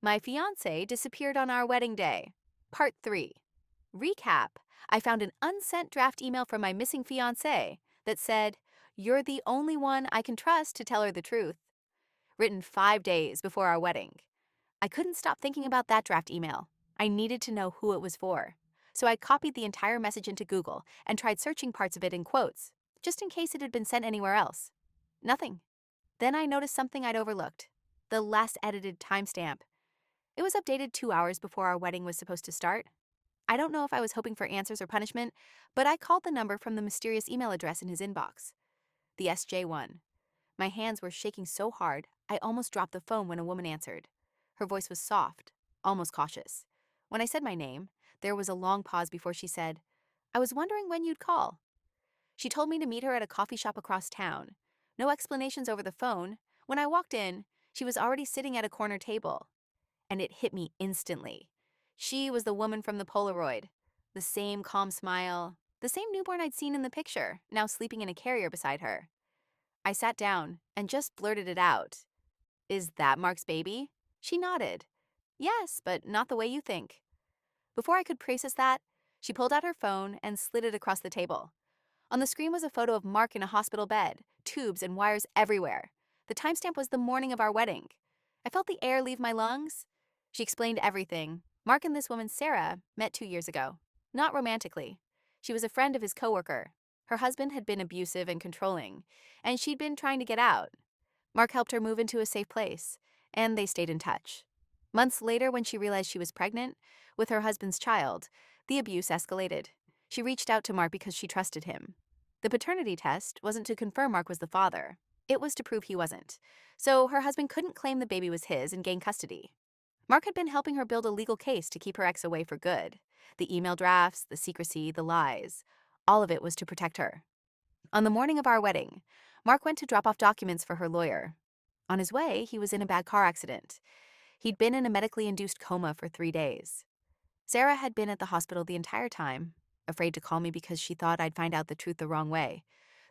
My fiancé disappeared on our wedding day. Part 3. Recap. I found an unsent draft email from my missing fiancé that said, "You're the only one I can trust to tell her the truth." Written 5 days before our wedding. I couldn't stop thinking about that draft email. I needed to know who it was for. So I copied the entire message into Google and tried searching parts of it in quotes, just in case it had been sent anywhere else. Nothing. Then I noticed something I'd overlooked. The last edited timestamp. It was updated 2 hours before our wedding was supposed to start. I don't know if I was hoping for answers or punishment, but I called the number from the mysterious email address in his inbox. The SJ1. My hands were shaking so hard, I almost dropped the phone when a woman answered. Her voice was soft, almost cautious. When I said my name, there was a long pause before she said, "I was wondering when you'd call." She told me to meet her at a coffee shop across town. No explanations over the phone. When I walked in, she was already sitting at a corner table. And it hit me instantly. She was the woman from the Polaroid. The same calm smile, the same newborn I'd seen in the picture, now sleeping in a carrier beside her. I sat down and just blurted it out. "Is that Mark's baby?" She nodded. "Yes, but not the way you think." Before I could process that, she pulled out her phone and slid it across the table. On the screen was a photo of Mark in a hospital bed, tubes and wires everywhere. The timestamp was the morning of our wedding. I felt the air leave my lungs. She explained everything. Mark and this woman, Sarah, met 2 years ago. Not romantically. She was a friend of his coworker. Her husband had been abusive and controlling, and she'd been trying to get out. Mark helped her move into a safe place, and they stayed in touch. Months later, when she realized she was pregnant with her husband's child, the abuse escalated. She reached out to Mark because she trusted him. The paternity test wasn't to confirm Mark was the father. It was to prove he wasn't. So her husband couldn't claim the baby was his and gain custody. Mark had been helping her build a legal case to keep her ex away for good. The email drafts, the secrecy, the lies. All of it was to protect her. On the morning of our wedding, Mark went to drop off documents for her lawyer. On his way, he was in a bad car accident. He'd been in a medically induced coma for 3 days. Sarah had been at the hospital the entire time, afraid to call me because she thought I'd find out the truth the wrong way,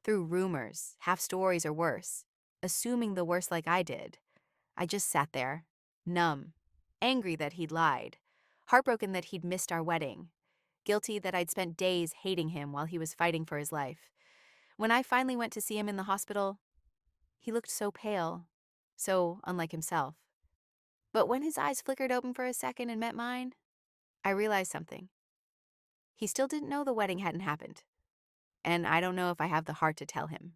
through rumors, half stories, or worse, assuming the worst like I did. I just sat there, numb, angry that he'd lied, heartbroken that he'd missed our wedding, guilty that I'd spent days hating him while he was fighting for his life. When I finally went to see him in the hospital, he looked so pale, so unlike himself. But when his eyes flickered open for a second and met mine, I realized something. He still didn't know the wedding hadn't happened, and I don't know if I have the heart to tell him.